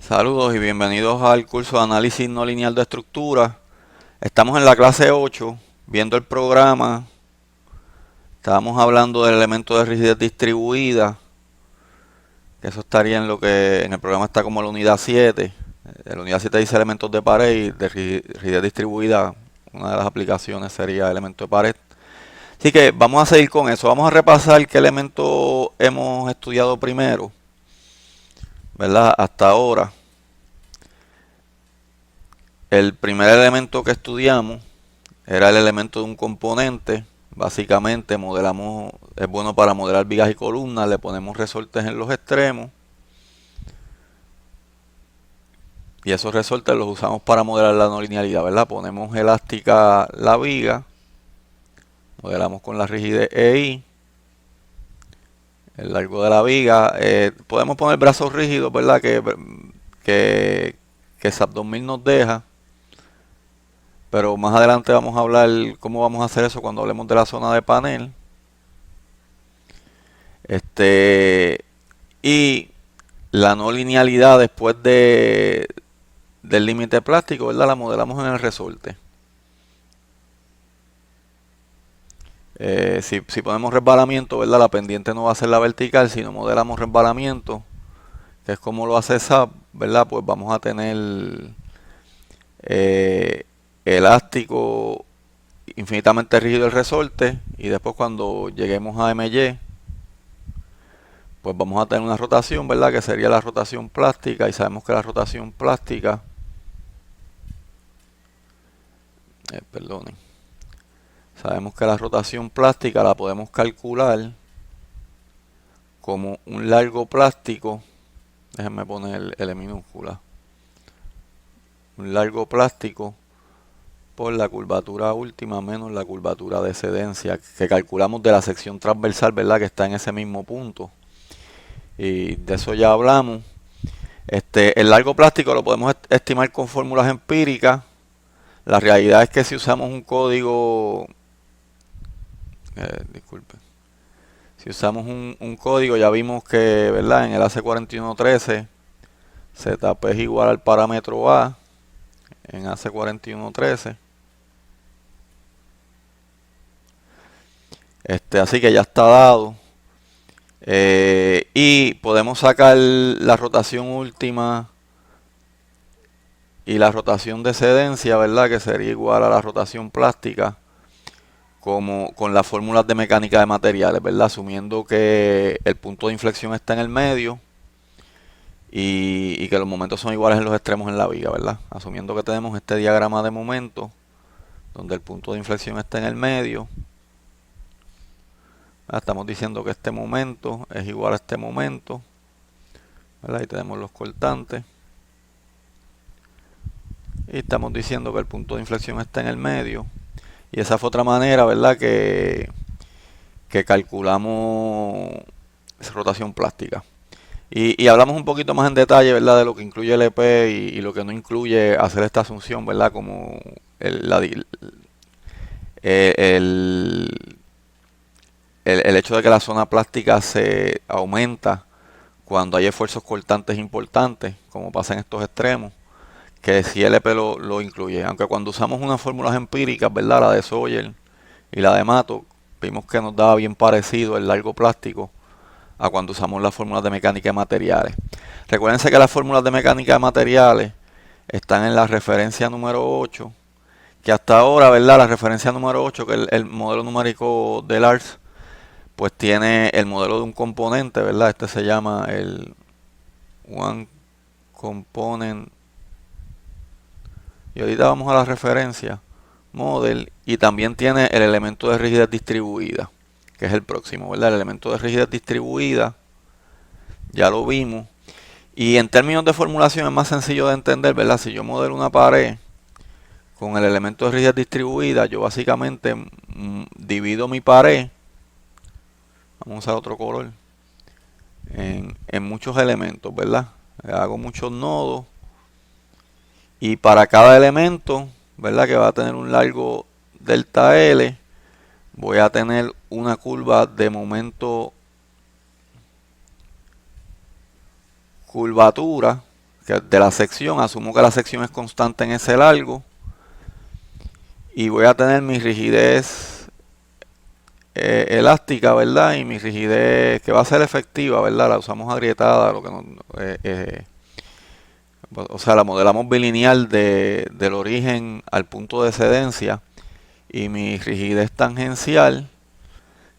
Saludos y bienvenidos al curso de análisis no lineal de estructuras. Estamos en la clase 8, viendo el programa. Estábamos hablando del elemento de rigidez distribuida, que eso estaría en lo que en el programa está como la unidad 7. La unidad 7 dice elementos de pared y de rigidez distribuida, una de las aplicaciones sería elemento de pared. Así que vamos a seguir con eso. Vamos a repasar qué elemento hemos estudiado primero, ¿verdad? Hasta ahora. El primer elemento que estudiamos era el elemento de un componente. Básicamente modelamos, es bueno para modelar vigas y columnas, le ponemos resortes en los extremos y esos resortes los usamos para modelar la no linealidad, ¿verdad? Ponemos elástica la viga, modelamos con la rigidez EI, el largo de la viga, podemos poner brazos rígidos, ¿verdad? Que, que Subdomil nos deja. Pero más adelante vamos a hablar cómo vamos a hacer eso cuando hablemos de la zona de panel. Y la no linealidad después del límite plástico, ¿verdad? La modelamos en el resorte. Si ponemos resbalamiento, ¿verdad? La pendiente no va a ser la vertical, sino modelamos resbalamiento, que es como lo hace SAP, ¿verdad? Pues vamos a tener eh, elástico infinitamente rígido el resorte y después cuando lleguemos a MY pues vamos a tener una rotación, ¿verdad? Que sería la rotación plástica y sabemos que la rotación plástica, perdonen, sabemos que la rotación plástica la podemos calcular como un largo plástico, déjenme poner L minúscula, un largo plástico por la curvatura última menos la curvatura de excedencia que calculamos de la sección transversal, ¿verdad? Que está en ese mismo punto. Y de eso ya hablamos. El largo plástico lo podemos estimar con fórmulas empíricas. La realidad es que si usamos un código, disculpe, si usamos un código ya vimos que, ¿verdad? En el AC4113 ZP es igual al parámetro A en AC4113. Así que ya está dado. Y podemos sacar la rotación última y la rotación de excedencia, ¿verdad? Que sería igual a la rotación plástica como con las fórmulas de mecánica de materiales, ¿verdad? Asumiendo que el punto de inflexión está en el medio y que los momentos son iguales en los extremos en la viga, ¿verdad? Asumiendo que tenemos este diagrama de momentos donde el punto de inflexión está en el medio. Estamos diciendo que este momento es igual a este momento, ¿verdad? Ahí tenemos los cortantes. Y estamos diciendo que el punto de inflexión está en el medio. Y esa fue otra manera, ¿verdad? Que calculamos esa rotación plástica. Y hablamos un poquito más en detalle, ¿verdad? De lo que incluye el EP y lo que no incluye hacer esta asunción, ¿verdad? Como el, el hecho de que la zona plástica se aumenta cuando hay esfuerzos cortantes importantes, como pasa en estos extremos, que si LP lo incluye. Aunque cuando usamos unas fórmulas empíricas, ¿verdad? La de Sawyer y la de Mato, vimos que nos daba bien parecido el largo plástico a cuando usamos las fórmulas de mecánica de materiales. Recuérdense que las fórmulas de mecánica de materiales están en la referencia número 8, que hasta ahora, ¿verdad? La referencia número 8, que es el modelo numérico del ARS, pues tiene el modelo de un componente, ¿verdad? Este se llama el One Component. Y ahorita vamos a la referencia model y también tiene el elemento de rigidez distribuida, que es el próximo, ¿verdad? El elemento de rigidez distribuida, ya lo vimos. Y en términos de formulación es más sencillo de entender, ¿verdad? Si yo modelo una pared con el elemento de rigidez distribuida, yo básicamente divido mi pared, vamos a usar otro color, en muchos elementos, ¿verdad? Hago muchos nodos y para cada elemento, ¿verdad? Que va a tener un largo delta L, voy a tener una curva de momento curvatura, de la sección, asumo que la sección es constante en ese largo y voy a tener mi rigidez elástica, ¿verdad? Y mi rigidez que va a ser efectiva, ¿verdad? La usamos agrietada, lo que no, o sea, la modelamos bilineal del origen al punto de excedencia y mi rigidez tangencial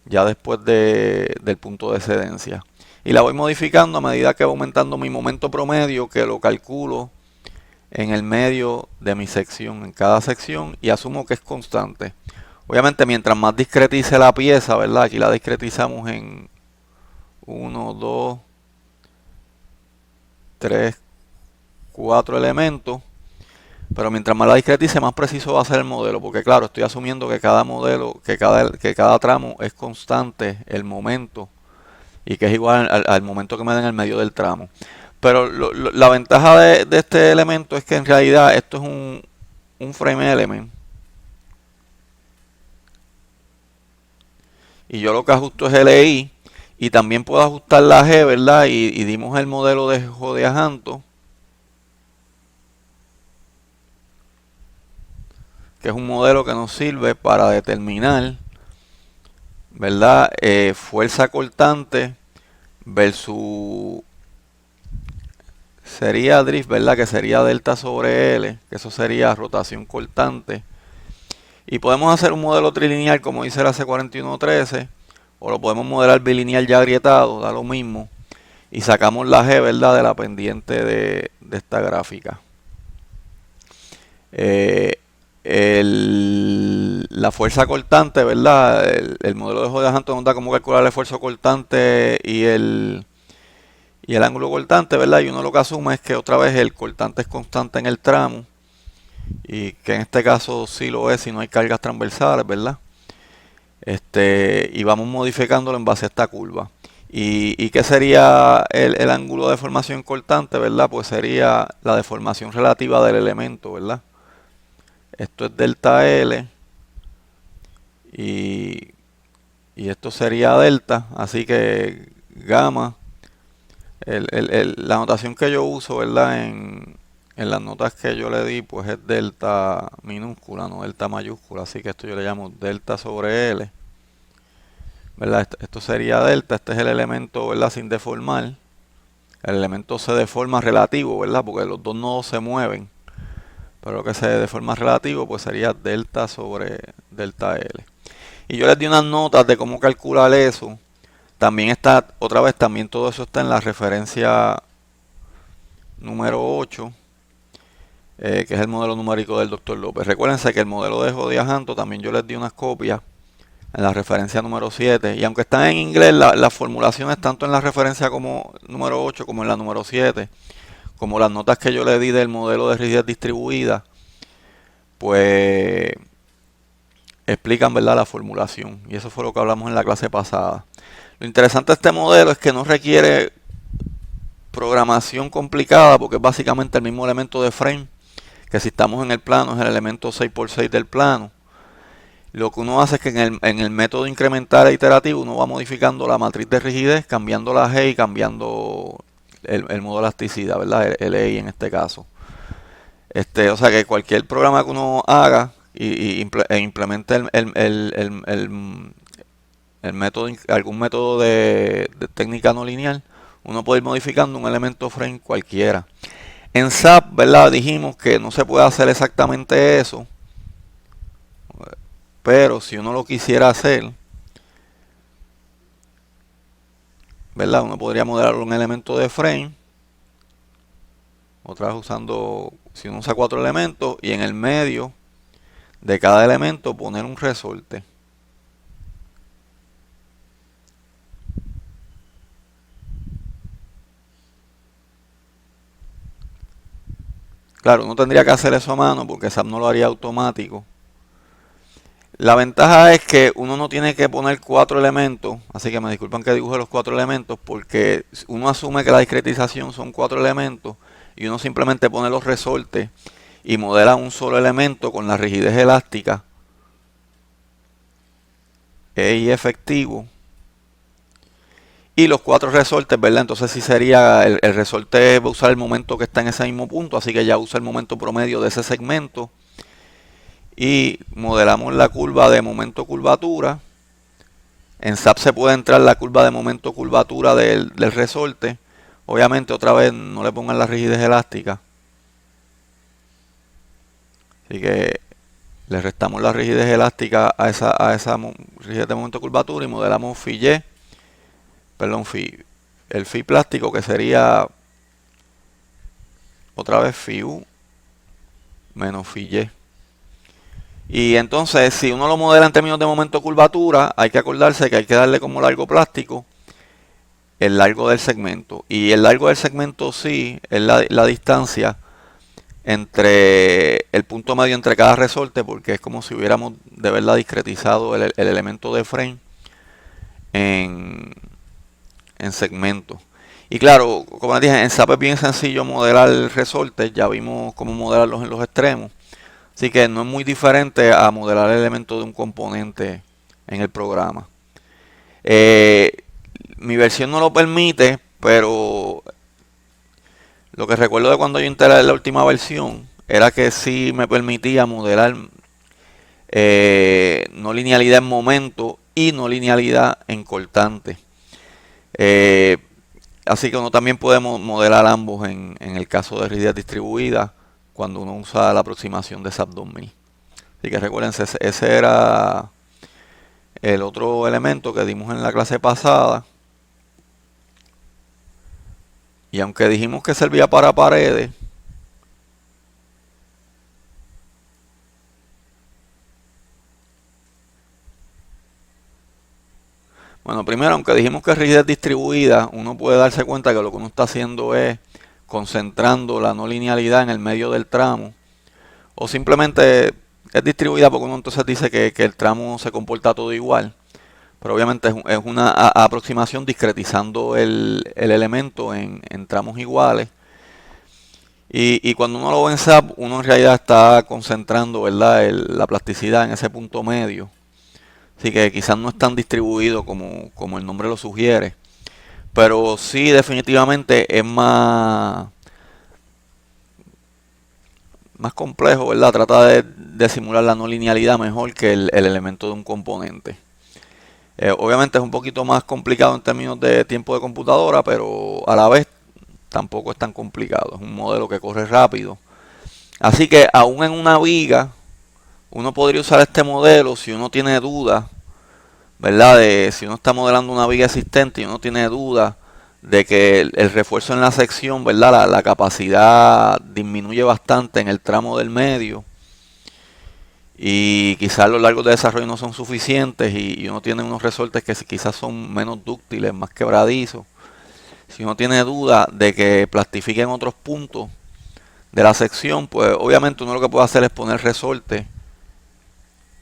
ya después del punto de excedencia. Y la voy modificando a medida que va aumentando mi momento promedio, que lo calculo en el medio de mi sección, en cada sección, y asumo que es constante. Obviamente, mientras más discretice la pieza, ¿verdad? Aquí la discretizamos en uno, 2, 3, 4 elementos. Pero mientras más la discretice, más preciso va a ser el modelo. Porque claro, estoy asumiendo que cada modelo, que cada tramo es constante el momento. Y que es igual al momento que me den en el medio del tramo. Pero la ventaja de este elemento es que en realidad esto es un frame element. Y yo lo que ajusto es LI. Y también puedo ajustar la G, ¿verdad? Y dimos el modelo de Jodiajanto, que es un modelo que nos sirve para determinar, ¿verdad? Fuerza cortante versus sería drift, ¿verdad? Que sería delta sobre L, que eso sería rotación cortante. Y podemos hacer un modelo trilineal como dice la C4113, o lo podemos modelar bilineal ya agrietado, da lo mismo. Y sacamos la G, ¿verdad? De la pendiente de esta gráfica. La fuerza cortante, ¿verdad? El modelo de Jodiajanto nos da cómo calcular el esfuerzo cortante y el ángulo cortante, ¿verdad? Y uno lo que asume es que otra vez el cortante es constante en el tramo y que en este caso sí lo es si no hay cargas transversales, ¿verdad? Y vamos modificándolo en base a esta curva. ¿Y qué sería el ángulo de deformación cortante, ¿verdad? Pues sería la deformación relativa del elemento, ¿verdad? Esto es delta L y, y esto sería delta, así que gamma, la notación que yo uso, ¿verdad? En las notas que yo le di, pues es delta minúscula, no delta mayúscula, así que esto yo le llamo delta sobre L, ¿verdad? Esto sería delta, este es el elemento, ¿verdad? Sin deformar, el elemento se deforma relativo, ¿verdad? Porque los dos nodos se mueven, pero lo que se deforma relativo, pues sería delta sobre delta L. Y yo les di unas notas de cómo calcular eso. También está, otra vez, también todo eso está en la referencia número 8, que es el modelo numérico del Dr. López. Recuérdense que el modelo de Jodiajanto también yo les di unas copias en la referencia número 7. Y aunque están en inglés, las formulaciones tanto en la referencia como número 8 como en la número 7, como las notas que yo le di del modelo de rigidez distribuida, pues explican, ¿verdad?, la formulación. Y eso fue lo que hablamos en la clase pasada. Lo interesante de este modelo es que no requiere programación complicada porque es básicamente el mismo elemento de frame, que si estamos en el plano es el elemento 6x6 del plano. Lo que uno hace es que en el método incremental e iterativo uno va modificando la matriz de rigidez, cambiando la G y cambiando el modo de elasticidad, ¿verdad? El EI en este caso. O sea que cualquier programa que uno haga e implemente el método, algún método de técnica no lineal, uno puede ir modificando un elemento frame cualquiera. En SAP, ¿verdad? Dijimos que no se puede hacer exactamente eso, pero si uno lo quisiera hacer, ¿verdad? Uno podría modelar un elemento de frame, otra vez usando, si uno usa 4 elementos, y en el medio de cada elemento poner un resorte. Claro, uno tendría que hacer eso a mano porque SAP no lo haría automático. La ventaja es que uno no tiene que poner 4 elementos, así que me disculpan que dibuje los 4 elementos porque uno asume que la discretización son 4 elementos y uno simplemente pone los resortes y modela un solo elemento con la rigidez elástica y efectivo. y los 4 resortes, ¿verdad? Entonces sí sería, el resorte va a usar el momento que está en ese mismo punto, así que ya usa el momento promedio de ese segmento. Y modelamos la curva de momento curvatura. En SAP se puede entrar la curva de momento curvatura del resorte. Obviamente otra vez no le pongan la rigidez elástica. Así que le restamos la rigidez elástica a esa rigidez de momento curvatura y modelamos el phi plástico, que sería otra vez phi u menos phi y. Y entonces, si uno lo modela en términos de momento curvatura, hay que acordarse que hay que darle como largo plástico el largo del segmento. Y el largo del segmento sí es la distancia entre el punto medio entre cada resorte, porque es como si hubiéramos de verdad discretizado el elemento de frame en segmentos. Y claro, como les dije, en SAP es bien sencillo modelar resortes, ya vimos cómo modelarlos en los extremos. Así que no es muy diferente a modelar el elemento de un componente en el programa. Mi versión no lo permite, pero lo que recuerdo de cuando yo instalé la última versión era que sí me permitía modelar no linealidad en momento y no linealidad en cortante. Así que uno también puede modelar ambos en el caso de rigidez distribuida cuando uno usa la aproximación de SAP 2000. Así que recuérdense, ese era el otro elemento que dimos en la clase pasada. Y aunque dijimos que servía para paredes, bueno, primero, aunque dijimos que es rigidez distribuida, uno puede darse cuenta que lo que uno está haciendo es concentrando la no linealidad en el medio del tramo, o simplemente es distribuida porque uno entonces dice que el tramo se comporta todo igual, pero obviamente es una aproximación discretizando el elemento en tramos iguales. Y cuando uno lo ve en SAP, uno en realidad está concentrando, ¿verdad?, la plasticidad en ese punto medio. Así que quizás no es tan distribuido como el nombre lo sugiere. Pero sí, definitivamente es más complejo, ¿verdad? Trata de simular la no linealidad mejor que el elemento de un componente. Obviamente es un poquito más complicado en términos de tiempo de computadora, pero a la vez tampoco es tan complicado. Es un modelo que corre rápido. Así que aún en una viga, uno podría usar este modelo si uno tiene dudas, ¿verdad? Si uno está modelando una viga existente y uno tiene dudas de que el refuerzo en la sección, ¿verdad? La capacidad disminuye bastante en el tramo del medio. Y quizás los largos de desarrollo no son suficientes y uno tiene unos resortes que quizás son menos dúctiles, más quebradizos. Si uno tiene duda de que plastifiquen otros puntos de la sección, pues obviamente uno lo que puede hacer es poner resorte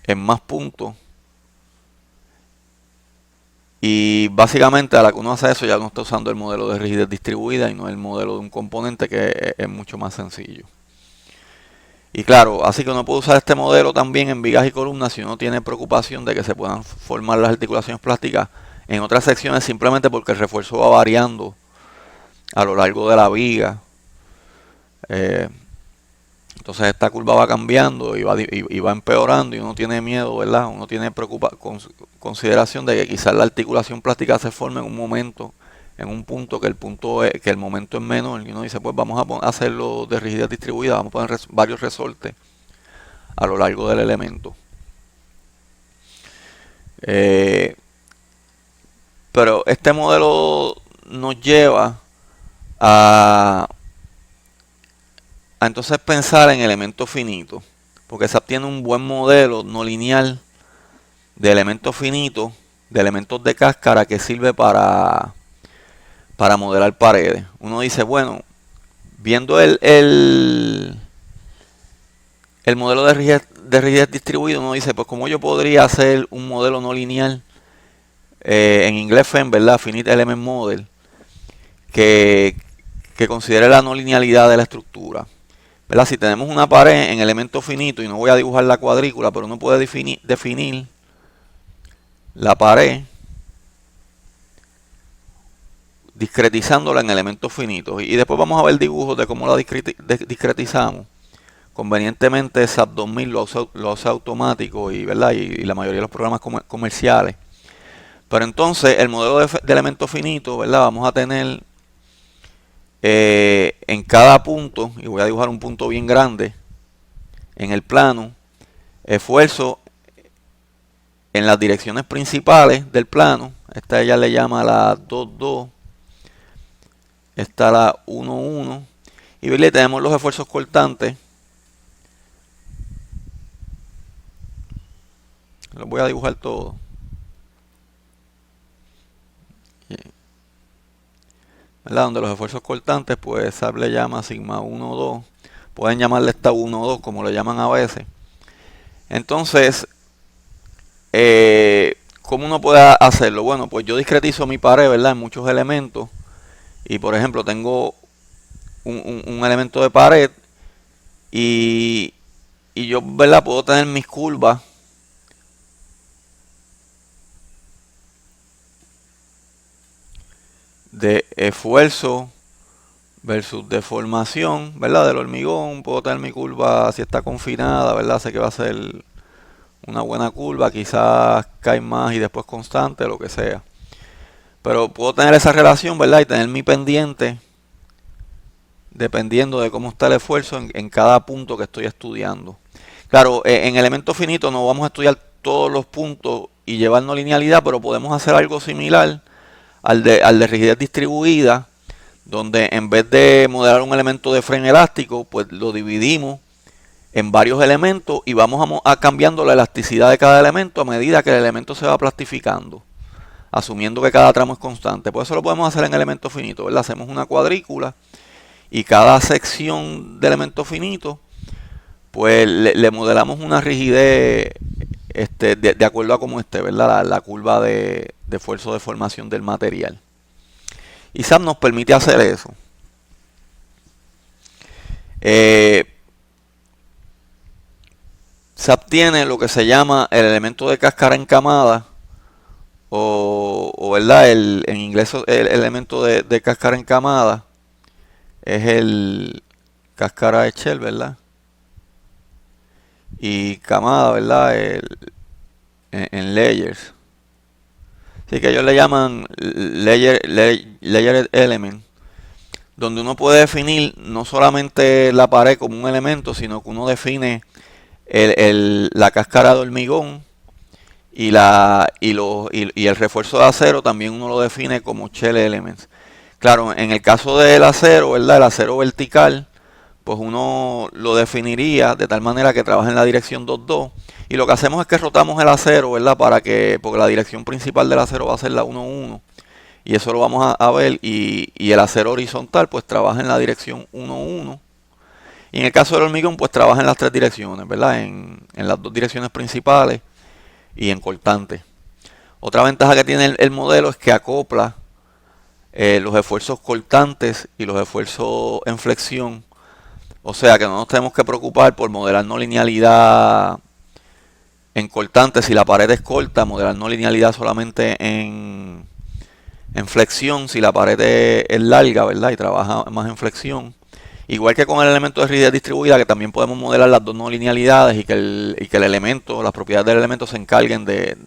en más puntos. Y básicamente a la que uno hace eso ya uno está usando el modelo de rigidez distribuida y no el modelo de un componente, que es mucho más sencillo. Y claro, así que uno puede usar este modelo también en vigas y columnas si uno tiene preocupación de que se puedan formar las articulaciones plásticas en otras secciones, simplemente porque el refuerzo va variando a lo largo de la viga. Entonces esta curva va cambiando y va empeorando y uno tiene miedo, ¿verdad? Uno tiene consideración de que quizás la articulación plástica se forme en un momento, en un punto que el momento es menor, y uno dice, pues vamos a hacerlo de rigidez distribuida, vamos a poner varios resortes a lo largo del elemento. Pero este modelo nos lleva a entonces pensar en elementos finitos, porque SAP tiene un buen modelo no lineal de elementos finitos, de elementos de cáscara, que sirve para modelar paredes. Uno dice, bueno, viendo el modelo de rigidez distribuido, uno dice, pues como yo podría hacer un modelo no lineal, en inglés FEM, ¿verdad? Finite Element Model, que considere la no linealidad de la estructura. ¿Verdad? Si tenemos una pared en elemento finito, y no voy a dibujar la cuadrícula, pero uno puede definir la pared discretizándola en elementos finitos. Y después vamos a ver dibujos de cómo la discretizamos. Convenientemente SAP 2000 lo hace automático y, ¿verdad? Y la mayoría de los programas comerciales. Pero entonces el modelo de elementos finitos, ¿verdad? Vamos a tener en cada punto, y voy a dibujar un punto bien grande en el plano, esfuerzo en las direcciones principales del plano. Esta ella le llama la 2,2. Está la 1,1. Y ¿verdad? Tenemos los esfuerzos cortantes. Los voy a dibujar todos. ¿Verdad? Donde los esfuerzos cortantes, pues SAP le llama sigma 1,2. Pueden llamarle esta 1,2 como le llaman a veces. Entonces, ¿cómo uno puede hacerlo? Bueno, pues yo discretizo mi pared, ¿verdad? En muchos elementos. Y por ejemplo, tengo un elemento de pared y yo, ¿verdad? Puedo tener mis curvas de esfuerzo versus deformación, ¿verdad? Del hormigón. Puedo tener mi curva, si está confinada, ¿verdad? Sé que va a ser una buena curva, quizás cae más y después constante, lo que sea. Pero puedo tener esa relación, ¿verdad? Y tener mi pendiente dependiendo de cómo está el esfuerzo en cada punto que estoy estudiando. Claro, en elementos finitos no vamos a estudiar todos los puntos y llevarnos linealidad, pero podemos hacer algo similar al de rigidez distribuida, donde en vez de modelar un elemento de freno elástico, pues lo dividimos en varios elementos y vamos a cambiando la elasticidad de cada elemento a medida que el elemento se va plastificando, asumiendo que cada tramo es constante. Por eso lo podemos hacer en elementos finitos, ¿verdad? Hacemos una cuadrícula y cada sección de elemento finito, pues le modelamos una rigidez de acuerdo a cómo esté, ¿verdad? La curva de esfuerzo de formación del material. Y SAP nos permite hacer eso. SAP tiene lo que se llama el elemento de cáscara encamada, o ¿verdad? En inglés el elemento de cáscara encamada es el cáscara de shell, ¿verdad? Y camada, ¿verdad? En layers. Así que ellos le llaman layered element, donde uno puede definir no solamente la pared como un elemento, sino que uno define la cáscara de hormigón y el refuerzo de acero también uno lo define como shell elements. Claro, en el caso del acero, ¿verdad? El acero vertical, pues uno lo definiría de tal manera que trabaja en la dirección 2,2. Y lo que hacemos es que rotamos el acero, ¿verdad? Porque la dirección principal del acero va a ser la 1,1. Y eso lo vamos a ver. Y el acero horizontal, pues trabaja en la dirección 1,1. Y en el caso del hormigón, pues trabaja en las tres direcciones, ¿verdad? En las dos direcciones principales y en cortante. Otra ventaja que tiene el modelo es que acopla los esfuerzos cortantes y los esfuerzos en flexión. O sea que no nos tenemos que preocupar por modelar no linealidad en cortante si la pared es corta, modelar no linealidad solamente en flexión si la pared es larga, ¿verdad? Y trabaja más en flexión. Igual que con el elemento de rigidez distribuida, que también podemos modelar las dos no linealidades y que el elemento, las propiedades del elemento se encarguen de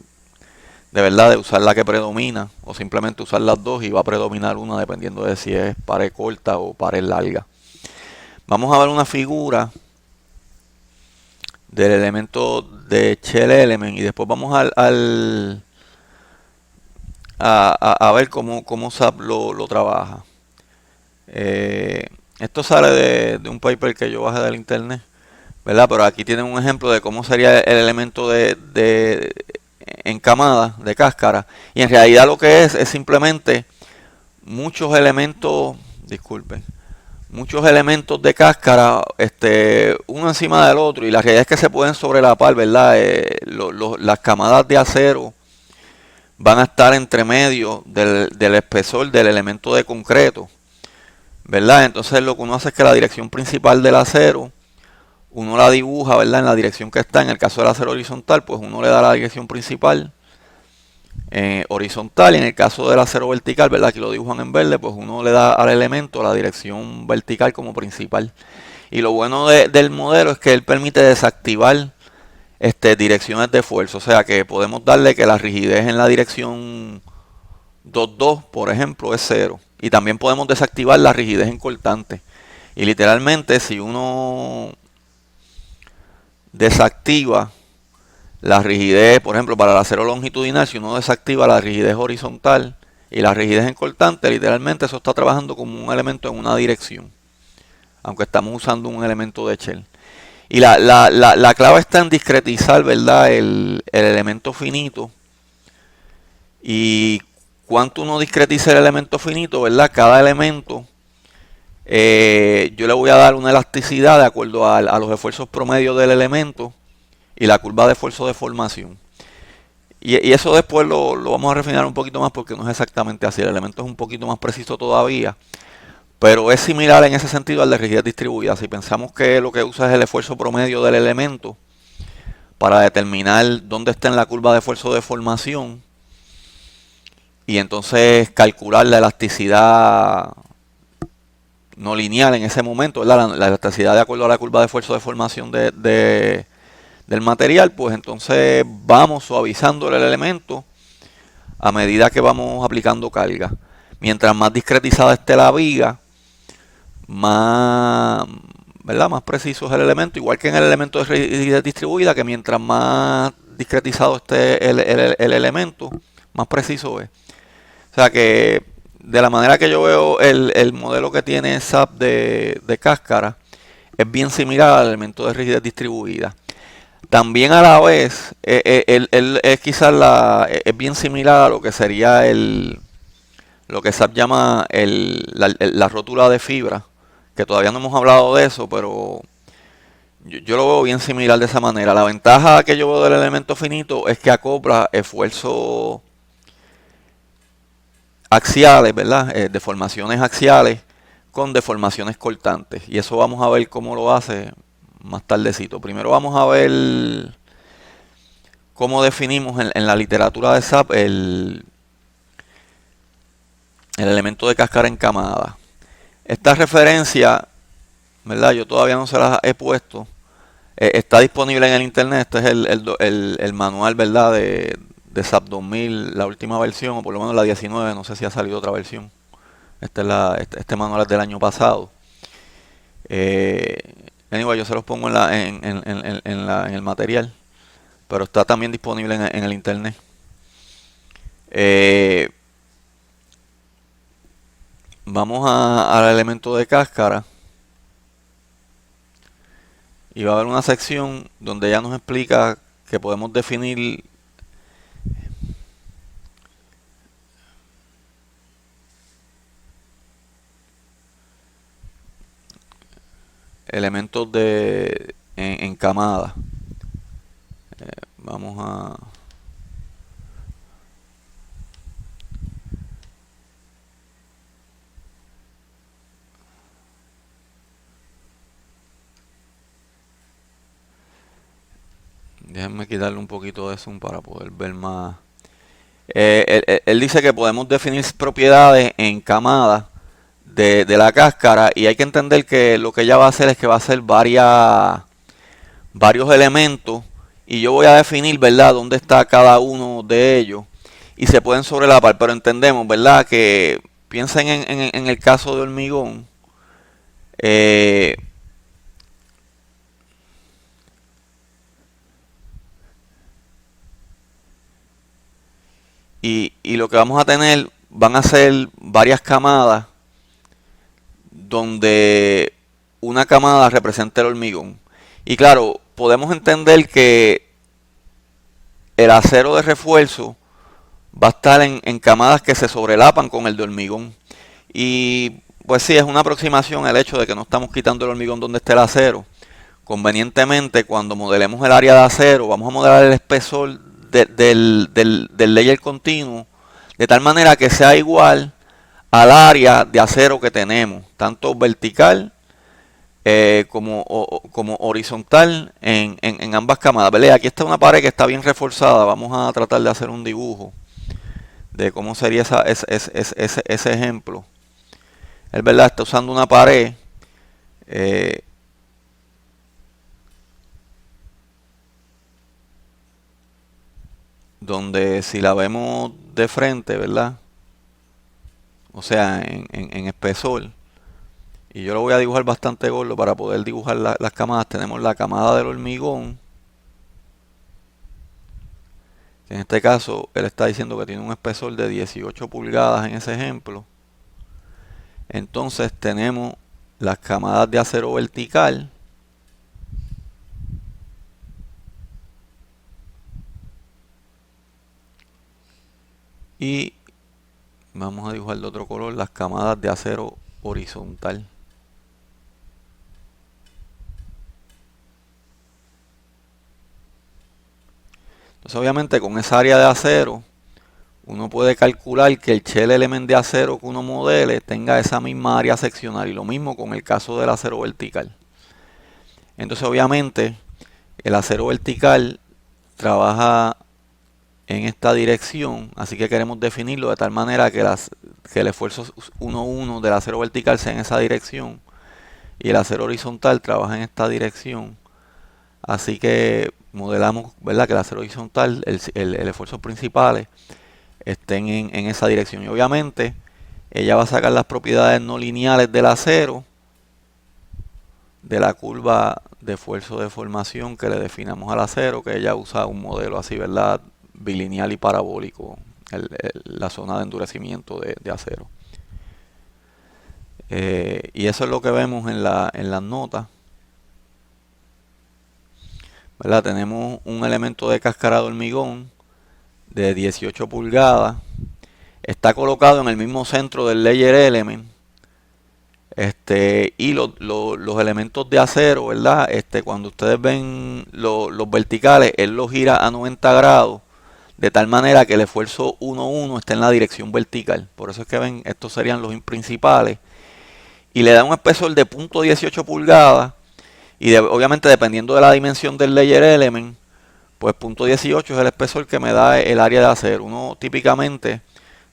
verdad de usar la que predomina o simplemente usar las dos y va a predominar una dependiendo de si es pared corta o pared larga. Vamos a ver una figura del elemento de shell element y después vamos a ver cómo SAP lo trabaja. Esto sale de un paper que yo bajé del internet, ¿verdad? Pero aquí tienen un ejemplo de cómo sería el elemento de encamada, de cáscara. Y en realidad lo que es simplemente muchos elementos, disculpen, muchos elementos de cáscara, uno encima del otro, y la realidad es que se pueden sobrelapar, ¿verdad? Las camadas de acero van a estar entre medio del espesor del elemento de concreto, ¿verdad? Entonces lo que uno hace es que la dirección principal del acero, uno la dibuja, ¿verdad? En la dirección que está, en el caso del acero horizontal, pues uno le da la dirección principal, horizontal, y en el caso del acero vertical, ¿verdad? Aquí lo dibujan en verde, pues uno le da al elemento la dirección vertical como principal. Y lo bueno del modelo es que él permite desactivar direcciones de fuerza, o sea que podemos darle que la rigidez en la dirección 2,2, por ejemplo, es cero. Y también podemos desactivar la rigidez en cortante. Y literalmente, si uno desactiva la rigidez, por ejemplo, para el acero longitudinal, si uno desactiva la rigidez horizontal y la rigidez en cortante, literalmente eso está trabajando como un elemento en una dirección, aunque estamos usando un elemento de shell. Y la clave está en discretizar, ¿verdad? El elemento finito. Y cuánto uno discretiza el elemento finito, ¿verdad? Cada elemento, yo le voy a dar una elasticidad de acuerdo a los esfuerzos promedios del elemento y la curva de esfuerzo de formación. Y eso después lo vamos a refinar un poquito más porque no es exactamente así. El elemento es un poquito más preciso todavía, pero es similar en ese sentido al de rigidez distribuida. Si pensamos que lo que usa es el esfuerzo promedio del elemento para determinar dónde está en la curva de esfuerzo de formación y entonces calcular la elasticidad no lineal en ese momento, ¿verdad? La elasticidad de acuerdo a la curva de esfuerzo de formación del material, pues entonces vamos suavizando el elemento a medida que vamos aplicando carga. Mientras más discretizada esté la viga, más, ¿verdad? Más preciso es el elemento, igual que en el elemento de rigidez distribuida, que mientras más discretizado esté el elemento, más preciso es. O sea que de la manera que yo veo el modelo que tiene SAP de cáscara, es bien similar al elemento de rigidez distribuida. También a la vez, es quizás es bien similar a lo que sería lo que SAP llama la rótula de fibra, que todavía no hemos hablado de eso, pero yo lo veo bien similar de esa manera. La ventaja que yo veo del elemento finito es que acopla esfuerzos axiales, ¿verdad? Deformaciones axiales con deformaciones cortantes. Y eso vamos a ver cómo lo hace más tardecito. Primero vamos a ver cómo definimos en la literatura de SAP el elemento de cáscara encamada. Esta referencia, ¿verdad? Yo todavía no se las he puesto. Está disponible en el internet. Este es el manual, ¿verdad? De SAP 2000, la última versión, o por lo menos la 19, no sé si ha salido otra versión. Este manual es del año pasado. Anyway, yo se los pongo en el material, pero está también disponible en el internet. Vamos al elemento de cáscara y va a haber una sección donde ya nos explica que podemos definir elementos en camada. Vamos a déjenme quitarle un poquito de zoom para poder ver más. Él dice que podemos definir propiedades en camadas de la cáscara, y hay que entender que lo que ella va a hacer es que va a hacer varios elementos, y yo voy a definir, ¿verdad?, dónde está cada uno de ellos y se pueden sobrelapar, pero entendemos, ¿verdad?, que piensen en el caso de hormigón. Y lo que vamos a tener van a ser varias camadas donde una camada representa el hormigón. Y claro, podemos entender que el acero de refuerzo va a estar en camadas que se sobrelapan con el de hormigón. Y pues sí, es una aproximación el hecho de que no estamos quitando el hormigón donde esté el acero. Convenientemente, cuando modelemos el área de acero, vamos a modelar el espesor del layer continuo de tal manera que sea igual al área de acero que tenemos, tanto vertical como horizontal en ambas camadas. ¿Vale? Aquí está una pared que está bien reforzada. Vamos a tratar de hacer un dibujo de cómo sería ese ejemplo. Él, ¿verdad?, está usando una pared eh, donde si la vemos de frente, ¿verdad? O sea, en espesor. Y yo lo voy a dibujar bastante gordo para poder dibujar las camadas. Tenemos la camada del hormigón. Que en este caso, él está diciendo que tiene un espesor de 18 pulgadas en ese ejemplo. Entonces tenemos las camadas de acero vertical. Y vamos a dibujar de otro color las camadas de acero horizontal. Entonces obviamente con esa área de acero uno puede calcular que el shell element de acero que uno modele tenga esa misma área seccional, y lo mismo con el caso del acero vertical. Entonces obviamente el acero vertical trabaja en esta dirección, así que queremos definirlo de tal manera que el esfuerzo 1,1 del acero vertical sea en esa dirección y el acero horizontal trabaja en esta dirección. Así que modelamos, ¿verdad?, que el acero horizontal, el esfuerzo principal estén en esa dirección. Y obviamente ella va a sacar las propiedades no lineales del acero de la curva de esfuerzo de formación que le definamos al acero, que ella usa un modelo así, ¿verdad?, bilineal y parabólico, la zona de endurecimiento de acero. Y eso es lo que vemos en las notas, ¿verdad? Tenemos un elemento de cáscara de hormigón de 18 pulgadas. Está colocado en el mismo centro del layer element. Y los elementos de acero, ¿verdad? Cuando ustedes ven los verticales, él los gira a 90 grados, de tal manera que el esfuerzo 1,1 está en la dirección vertical. Por eso es que ven, estos serían los principales. Y le da un espesor de 0.18 pulgadas. Y obviamente dependiendo de la dimensión del layer element, pues 0.18 es el espesor que me da el área de acero. Uno típicamente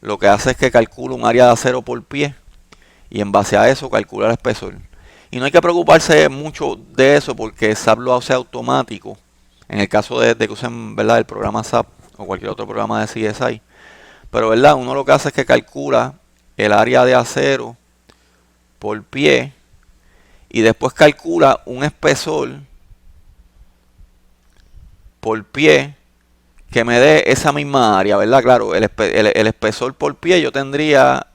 lo que hace es que calcula un área de acero por pie y en base a eso calcula el espesor. Y no hay que preocuparse mucho de eso porque SAP lo hace automático. En el caso de que usen, ¿verdad?, el programa SAP o cualquier otro programa de CSI. Pero, ¿verdad?, uno lo que hace es que calcula el área de acero por pie y después calcula un espesor por pie que me dé esa misma área, ¿verdad? Claro, el espesor por pie yo tendría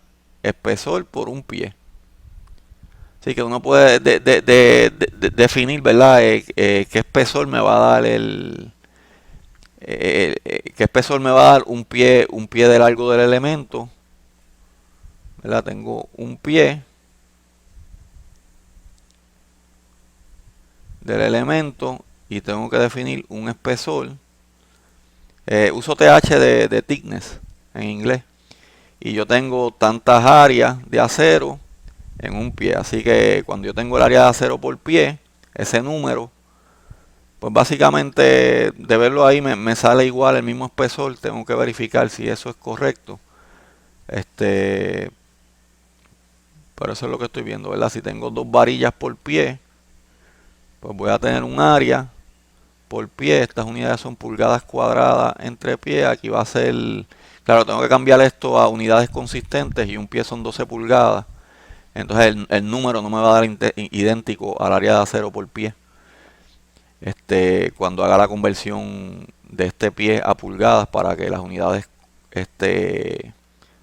espesor por un pie. Así que uno puede definir, ¿verdad?, qué espesor me va a dar qué espesor me va a dar un pie de largo del elemento, ¿verdad? Tengo un pie del elemento y tengo que definir un espesor. Uso TH de thickness en inglés. Y yo tengo tantas áreas de acero en un pie. Así que cuando yo tengo el área de acero por pie, ese número, pues básicamente de verlo ahí me sale igual el mismo espesor. Tengo que verificar si eso es correcto. Pero eso es lo que estoy viendo, ¿verdad? Si tengo dos varillas por pie, pues voy a tener un área por pie. Estas unidades son pulgadas cuadradas entre pie. Aquí va a ser, claro, tengo que cambiar esto a unidades consistentes y un pie son 12 pulgadas. Entonces el número no me va a dar idéntico al área de acero por pie. Cuando haga la conversión de este pie a pulgadas para que las unidades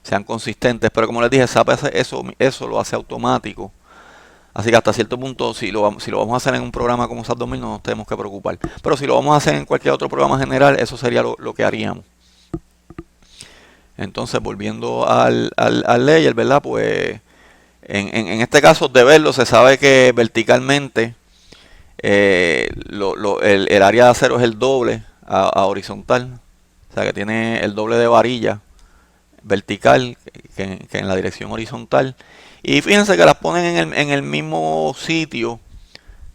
sean consistentes. Pero como les dije, SAP eso lo hace automático. Así que hasta cierto punto, si lo vamos a hacer en un programa como SAP 2000, no nos tenemos que preocupar. Pero si lo vamos a hacer en cualquier otro programa general, eso sería lo que haríamos. Entonces, volviendo al layer, ¿verdad? Pues en este caso, de verlo, se sabe que verticalmente el área de acero es el doble a horizontal. O sea que tiene el doble de varilla vertical que en la dirección horizontal. Y fíjense que las ponen en el mismo sitio,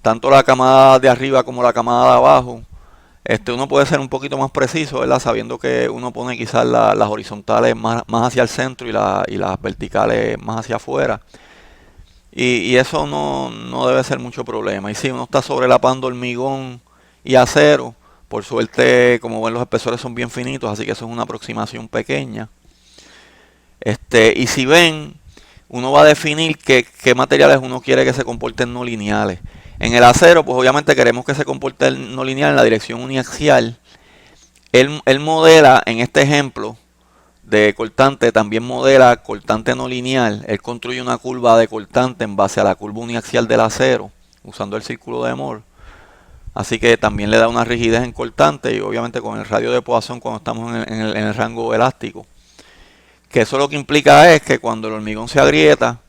tanto la camada de arriba como la camada de abajo. Uno puede ser un poquito más preciso, ¿verdad? Sabiendo que uno pone quizás las horizontales más hacia el centro y las verticales más hacia afuera. Y eso no debe ser mucho problema. Y si uno está sobrelapando hormigón y acero, por suerte, como ven, los espesores son bien finitos, así que eso es una aproximación pequeña. Y si ven, uno va a definir qué materiales uno quiere que se comporten no lineales. En el acero, pues obviamente queremos que se comporte no lineal en la dirección uniaxial. Él modela, en este ejemplo de cortante, también modela cortante no lineal. Él construye una curva de cortante en base a la curva uniaxial del acero, usando el círculo de Moore. Así que también le da una rigidez en cortante y obviamente con el radio de Poisson cuando estamos en el rango elástico. Que eso lo que implica es que cuando el hormigón se agrieta,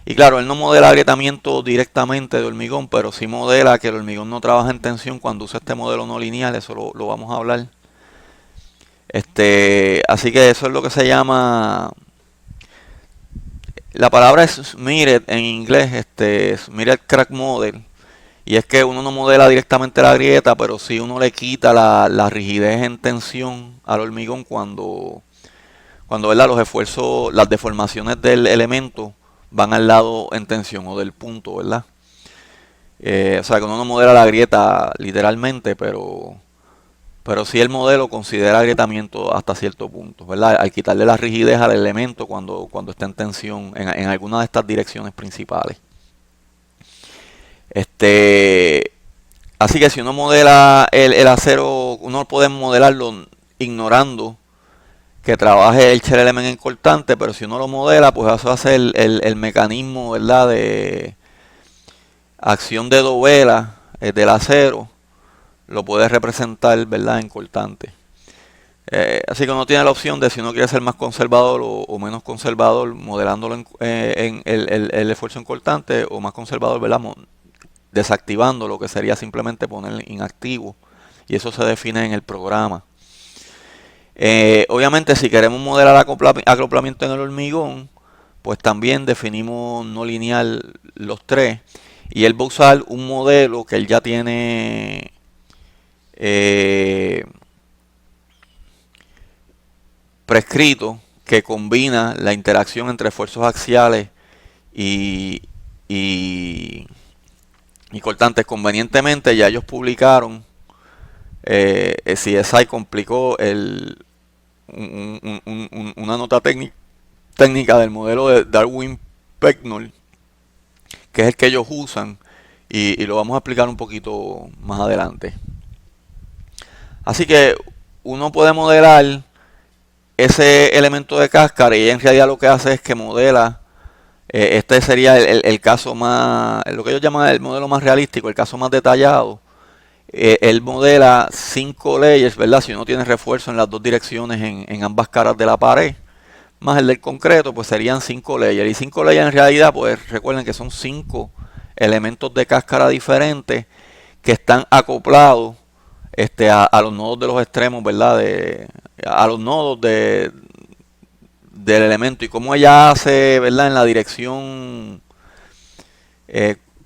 y claro, él no modela agrietamiento directamente de hormigón, pero sí modela que el hormigón no trabaja en tensión cuando usa este modelo no lineal, eso lo vamos a hablar. Así que eso es lo que se llama, la palabra es smeared en inglés, smeared crack model, y es que uno no modela directamente la grieta, pero sí uno le quita la rigidez en tensión al hormigón cuando ¿verdad? Los esfuerzos, las deformaciones del elemento van al lado en tensión o del punto, ¿verdad? O sea que uno no modela la grieta literalmente, pero sí el modelo considera agrietamiento hasta cierto punto, ¿verdad? Al quitarle la rigidez al elemento cuando está en tensión en alguna de estas direcciones principales. Este, Así que si uno modela el acero, uno puede modelarlo ignorando que trabaje el shell element en cortante, pero si uno lo modela, pues eso hace el mecanismo, ¿verdad? De acción de dovela del acero, lo puede representar, ¿verdad? En cortante. Así que uno tiene la opción de si uno quiere ser más conservador o menos conservador, modelándolo en el esfuerzo en cortante, o más conservador, ¿verdad? Desactivando lo que sería simplemente poner inactivo. Y eso se define en el programa. Obviamente si queremos modelar acoplamiento en el hormigón, pues también definimos no lineal los tres. Y él va a usar un modelo que él ya tiene eh, prescrito, que combina la interacción entre esfuerzos axiales y, y, y cortantes. Convenientemente ya ellos publicaron, CSI complicó una nota técnica del modelo de Darwin-Pecknold, que es el que ellos usan, y lo vamos a explicar un poquito más adelante. Así que uno puede modelar ese elemento de cáscara y en realidad lo que hace es que modela, este sería el caso más, lo que ellos llaman el modelo más realístico, el caso más detallado. Él modela 5 layers, ¿verdad? Si uno tiene refuerzo en las dos direcciones en ambas caras de la pared, más el del concreto, pues serían 5 layers. Y 5 layers en realidad, pues recuerden que son 5 elementos de cáscara diferentes que están acoplados a los nodos de los extremos, ¿verdad? A los nodos del elemento. Y cómo ella hace, ¿verdad? En la dirección,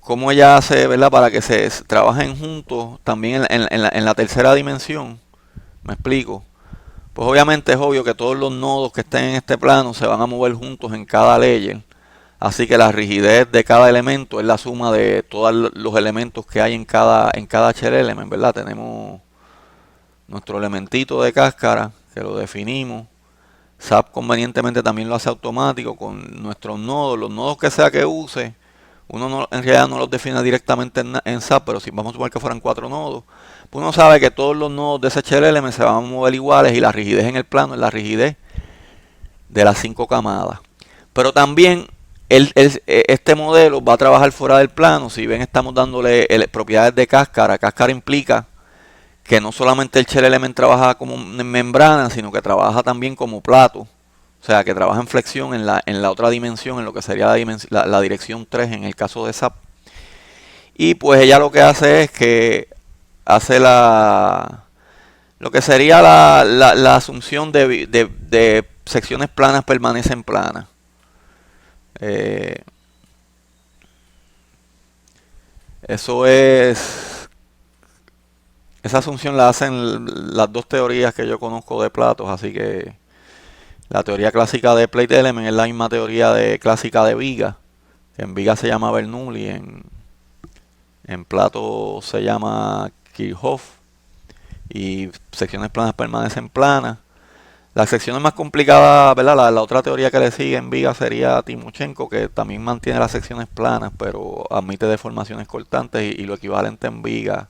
cómo ella hace, ¿verdad? Para que se trabajen juntos también en la tercera dimensión. ¿Me explico? Pues obviamente es obvio que todos los nodos que estén en este plano se van a mover juntos en cada layer. Así que la rigidez de cada elemento es la suma de todos los elementos que hay en cada shell element, ¿verdad? Tenemos nuestro elementito de cáscara que lo definimos. SAP convenientemente también lo hace automático con nuestros nodos. Los nodos que sea que use, uno en realidad no los define directamente en SAP, pero si vamos a suponer que fueran 4 nodos, pues uno sabe que todos los nodos de ese shell element se van a mover iguales y la rigidez en el plano es la rigidez de las 5 camadas. Pero también este modelo va a trabajar fuera del plano. Si ven, estamos dándole propiedades de cáscara. Cáscara implica que no solamente el shell element trabaja como membrana, sino que trabaja también como plato. O sea, que trabaja en flexión en la otra dimensión, en lo que sería la dirección 3 en el caso de SAP. Y pues ella lo que hace es que hace lo que sería la asunción de secciones planas permanecen planas. Eh, esa asunción la hacen las dos teorías que yo conozco de platos, así que la teoría clásica de plate element es la misma teoría clásica de viga, que en viga se llama Bernoulli, en plato se llama Kirchhoff, y secciones planas permanecen planas. Las secciones más complicadas, ¿verdad? La otra teoría que le sigue en viga sería Timochenko, que también mantiene las secciones planas, pero admite deformaciones cortantes y lo equivalente en viga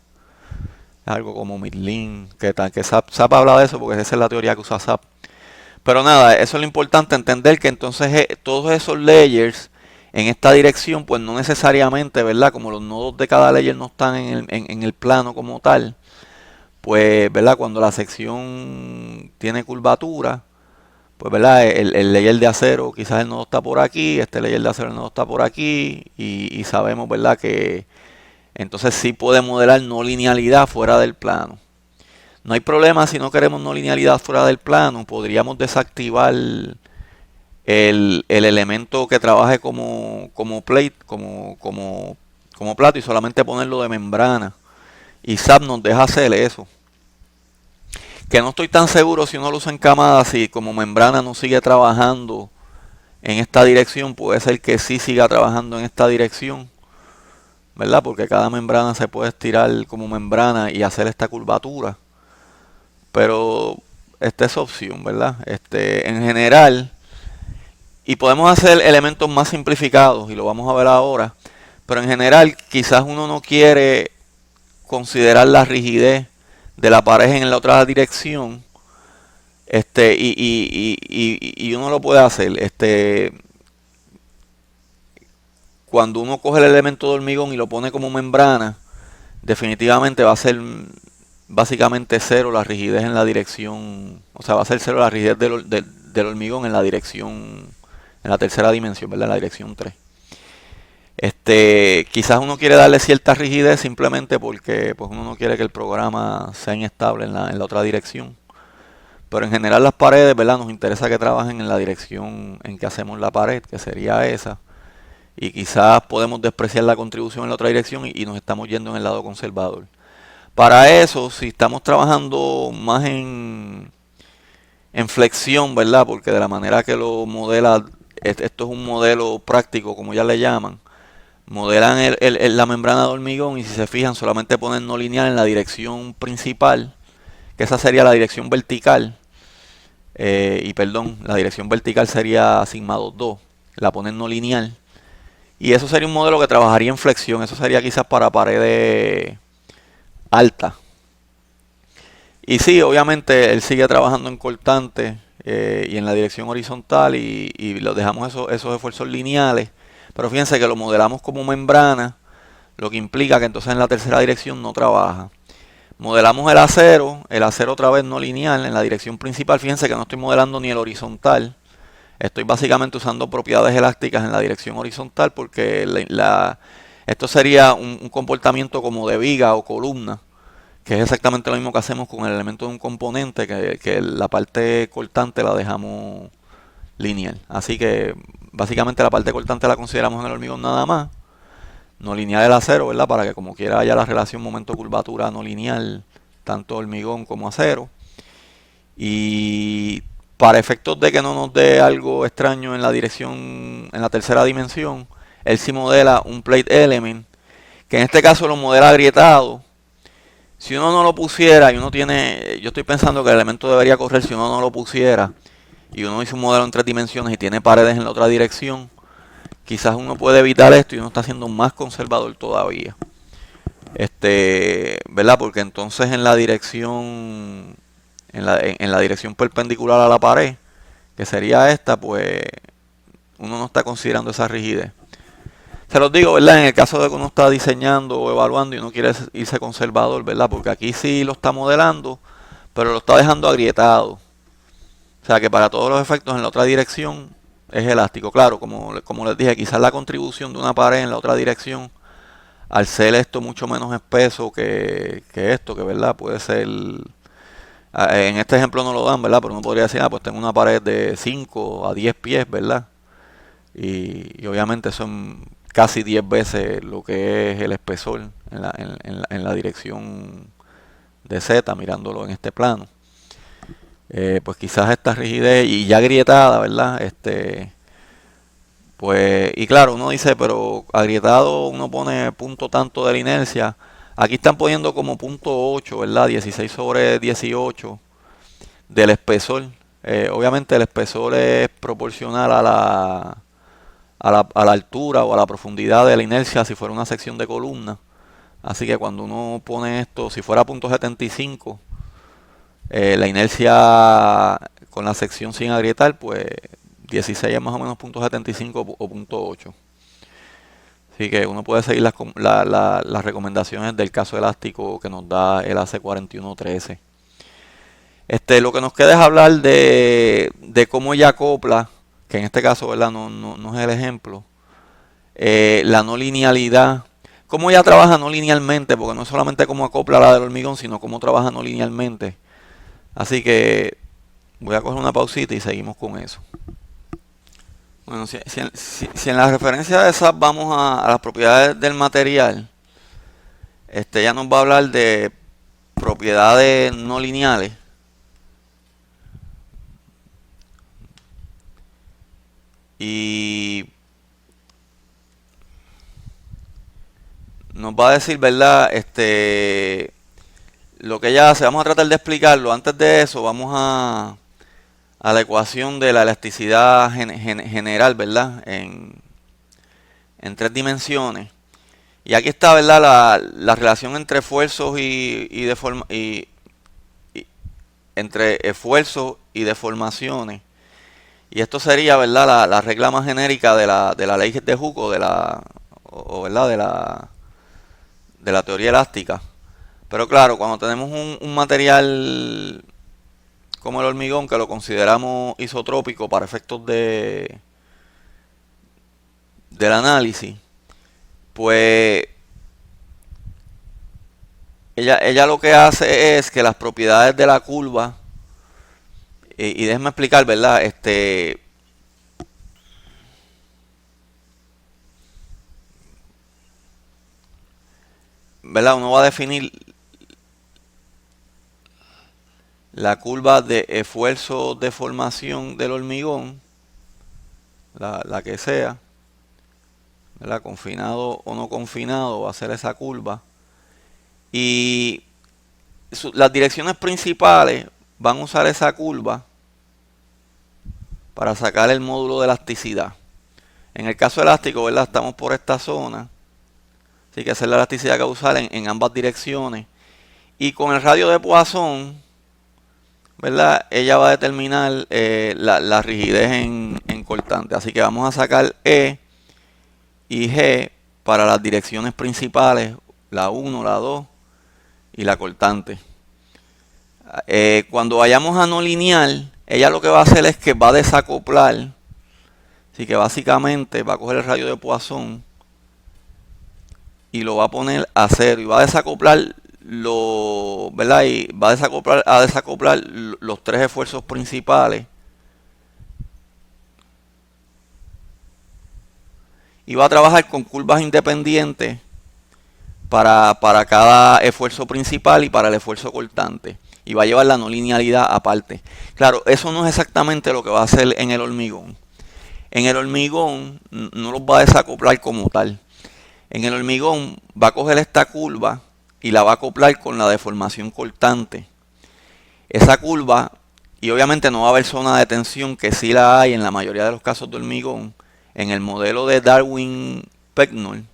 es algo como Midlin, que SAP habla de eso porque esa es la teoría que usa SAP. Pero nada, eso es lo importante, entender que entonces todos esos layers en esta dirección, pues no necesariamente, ¿verdad? Como los nodos de cada layer no están en el plano como tal, pues, ¿verdad? Cuando la sección tiene curvatura, pues, ¿verdad? El layer de acero, quizás el nodo está por aquí, este layer de acero el nodo está por aquí, y sabemos, ¿verdad? Que entonces sí puede modelar no linealidad fuera del plano. No hay problema si no queremos no linealidad fuera del plano, podríamos desactivar el elemento que trabaje como plate, como plato y solamente ponerlo de membrana. Y SAP nos deja hacer eso. Que no estoy tan seguro si uno lo usa en camada, si como membrana no sigue trabajando en esta dirección, puede ser que sí siga trabajando en esta dirección, ¿verdad? Porque cada membrana se puede estirar como membrana y hacer esta curvatura. Pero esta es opción, ¿verdad? En general, y podemos hacer elementos más simplificados, y lo vamos a ver ahora, pero en general quizás uno no quiere considerar la rigidez de la pared en la otra dirección, y uno lo puede hacer. Cuando uno coge el elemento de hormigón y lo pone como membrana, definitivamente va a ser básicamente cero la rigidez en la dirección, o sea, va a ser cero la rigidez del hormigón en la dirección, en la tercera dimensión, ¿verdad? En la dirección 3. Quizás uno quiere darle cierta rigidez simplemente porque pues uno no quiere que el programa sea inestable en la otra dirección. Pero en general las paredes, ¿verdad? Nos interesa que trabajen en la dirección en que hacemos la pared, que sería esa. Y quizás podemos despreciar la contribución en la otra dirección y nos estamos yendo en el lado conservador. Para eso, si estamos trabajando más en flexión, ¿verdad? Porque de la manera que lo modela, esto es un modelo práctico, como ya le llaman. Modelan la membrana de hormigón y si se fijan solamente ponen no lineal en la dirección principal, que esa sería la dirección vertical. Y perdón, la dirección vertical sería sigma 2,2. La ponen no lineal. Y eso sería un modelo que trabajaría en flexión. Eso sería quizás para paredes altas. Y sí, obviamente él sigue trabajando en cortante y en la dirección horizontal y lo dejamos esos esfuerzos lineales. Pero fíjense que lo modelamos como membrana, lo que implica que entonces en la tercera dirección no trabaja. Modelamos el acero otra vez no lineal en la dirección principal. Fíjense que no estoy modelando ni el horizontal. Estoy básicamente usando propiedades elásticas en la dirección horizontal porque esto sería un comportamiento como de viga o columna, que es exactamente lo mismo que hacemos con el elemento de un componente, que la parte cortante la dejamos lineal. Así que básicamente la parte cortante la consideramos en el hormigón nada más. No lineal el acero, ¿verdad? Para que como quiera haya la relación momento-curvatura no lineal, tanto hormigón como acero. Y para efectos de que no nos dé algo extraño en la dirección, en la tercera dimensión, él sí modela un plate element, que en este caso lo modela agrietado. Si uno no lo pusiera y uno tiene, yo estoy pensando que el elemento debería correr si uno no lo pusiera y uno hizo un modelo en 3 dimensiones y tiene paredes en la otra dirección, quizás uno puede evitar esto y uno está siendo más conservador todavía. ¿Verdad? Porque entonces en la dirección, en la dirección perpendicular a la pared, que sería esta, pues uno no está considerando esa rigidez. Se los digo, ¿verdad? En el caso de que uno está diseñando o evaluando y no quiere irse conservador, ¿verdad? Porque aquí sí lo está modelando, pero lo está dejando agrietado. O sea que para todos los efectos en la otra dirección es elástico. Claro, como les dije, quizás la contribución de una pared en la otra dirección, al ser esto mucho menos espeso que esto, que verdad puede ser... En este ejemplo no lo dan, ¿verdad? Pero uno podría decir, pues tengo una pared de 5 a 10 pies, ¿verdad? Y obviamente son casi 10 veces lo que es el espesor en la dirección de Z, mirándolo en este plano. Pues quizás esta rigidez y ya agrietada, ¿verdad? Pues, y claro, uno dice, pero agrietado uno pone punto tanto de la inercia. Aquí están poniendo como punto 8, ¿verdad? 16 sobre 18 del espesor. Obviamente el espesor es proporcional a la altura o a la profundidad de la inercia si fuera una sección de columna. Así que cuando uno pone esto, si fuera punto 75, la inercia con la sección sin agrietar, pues 16 es más o menos punto 75 o punto 8. Así que uno puede seguir las recomendaciones del caso elástico que nos da el AC4113. Lo que nos queda es hablar de cómo ella acopla, que en este caso, ¿verdad? No es el ejemplo. La no linealidad. Cómo ella trabaja no linealmente, porque no es solamente cómo acopla la del hormigón, sino cómo trabaja no linealmente. Así que voy a coger una pausita y seguimos con eso. Bueno, si en la referencia de esas vamos a las propiedades del material, ya nos va a hablar de propiedades no lineales. Y nos va a decir, ¿verdad? Lo que ella hace, vamos a tratar de explicarlo. Antes de eso, vamos a la ecuación de la elasticidad general, ¿verdad? En tres dimensiones. Y aquí está, ¿verdad? La relación entre esfuerzos y entre esfuerzos y deformaciones. Y esto sería, ¿verdad? La regla más genérica de la ley de Hooke ¿verdad? De la teoría elástica. Pero claro, cuando tenemos un material como el hormigón, que lo consideramos isotrópico para efectos del análisis, pues ella lo que hace es que las propiedades de la curva, y déjenme explicar, ¿verdad? ¿Verdad? Uno va a definir la curva de esfuerzo de formación del hormigón, la que sea, ¿verdad? Confinado o no confinado, va a ser esa curva. Y las direcciones principales van a usar esa curva para sacar el módulo de elasticidad. En el caso elástico, ¿verdad? Estamos por esta zona. Así que esa es la elasticidad que va a usar en ambas direcciones. Y con el radio de Poisson, ¿verdad? Ella va a determinar la rigidez en cortante. Así que vamos a sacar E y G para las direcciones principales, la 1, la 2 y la cortante. Cuando vayamos a no lineal, ella lo que va a hacer es que va a desacoplar. Así que básicamente va a coger el radio de Poisson y lo va a poner a cero y va a desacoplar ¿verdad? Y va a desacoplar los tres esfuerzos principales y va a trabajar con curvas independientes para cada esfuerzo principal y para el esfuerzo cortante, y va a llevar la no linealidad aparte. Claro, eso no es exactamente lo que va a hacer en el hormigón. En el hormigón no los va a desacoplar como tal. En el hormigón va a coger esta curva y la va a acoplar con la deformación cortante. Esa curva, y obviamente no va a haber zona de tensión, que sí la hay en la mayoría de los casos de hormigón. En el modelo de Darwin-Pecknold,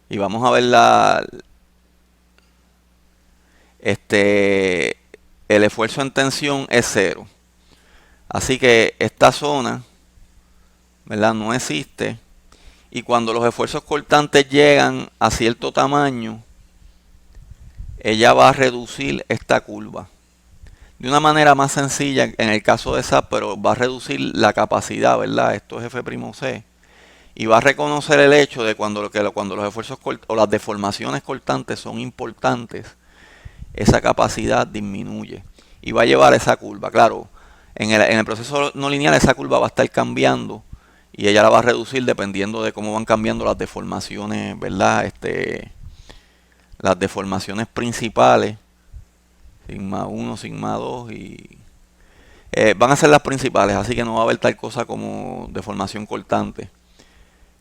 y vamos a ver el esfuerzo en tensión es cero. Así que esta zona, ¿verdad? No existe. Y cuando los esfuerzos cortantes llegan a cierto tamaño, ella va a reducir esta curva. De una manera más sencilla en el caso de SAP, pero va a reducir la capacidad, ¿verdad? Esto es F'C. Y va a reconocer el hecho de cuando los esfuerzos o las deformaciones cortantes son importantes, esa capacidad disminuye. Y va a llevar esa curva. Claro, en el proceso no lineal esa curva va a estar cambiando y ella la va a reducir dependiendo de cómo van cambiando las deformaciones, ¿verdad? Las deformaciones principales, sigma 1, sigma 2 y van a ser las principales, así que no va a haber tal cosa como deformación cortante.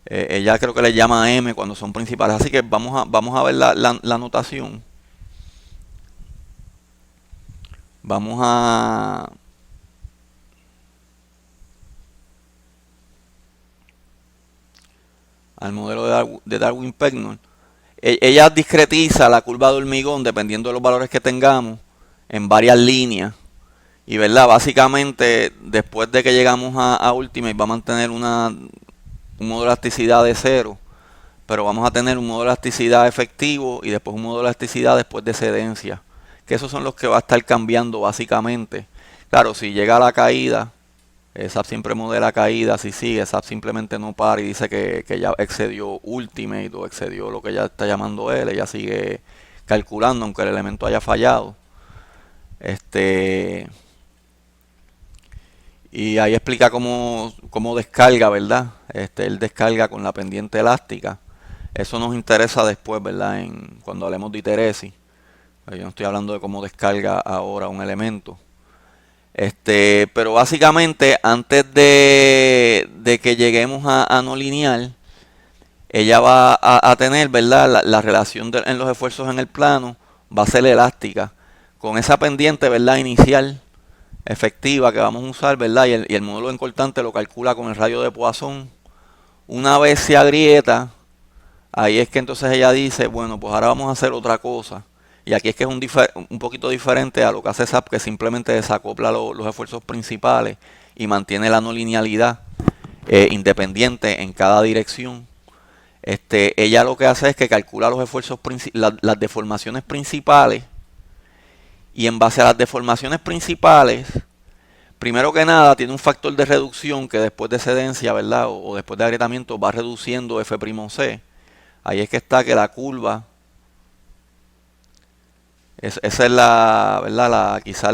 Ella creo que le llama M cuando son principales, así que vamos a ver la notación. Vamos al modelo de Darwin-Pegnon. Ella discretiza la curva de hormigón dependiendo de los valores que tengamos en varias líneas. Y verdad, básicamente después de que llegamos a Ultimate va a mantener un modo de elasticidad de 0, pero vamos a tener un modo de elasticidad efectivo y después un modo de elasticidad después de cedencia, que esos son los que va a estar cambiando básicamente. Claro, si llega a la caída, SAP siempre modela caída, si sigue, SAP simplemente no para y dice que ya excedió Ultimate o excedió lo que ya está llamando él, ella sigue calculando aunque el elemento haya fallado. Y ahí explica cómo descarga, ¿verdad? Él descarga con la pendiente elástica. Eso nos interesa después, ¿verdad? Cuando hablemos de iteresis. Yo no estoy hablando de cómo descarga ahora un elemento. Pero básicamente, antes de que lleguemos a no lineal, ella va a tener, ¿verdad? La relación en los esfuerzos en el plano va a ser elástica. Con esa pendiente, ¿verdad? Inicial efectiva que vamos a usar, ¿verdad? Y el módulo encortante lo calcula con el radio de Poisson. Una vez se agrieta, ahí es que entonces ella dice, bueno, pues ahora vamos a hacer otra cosa. Y aquí es que es un poquito diferente a lo que hace SAP, que simplemente desacopla los esfuerzos principales y mantiene la no linealidad independiente en cada dirección. Ella lo que hace es que calcula los esfuerzos, las deformaciones principales, y en base a las deformaciones principales, primero que nada tiene un factor de reducción que después de cedencia, ¿verdad? O después de agrietamiento va reduciendo F'C. Ahí es que está que la curva, esa es la, ¿verdad? Quizás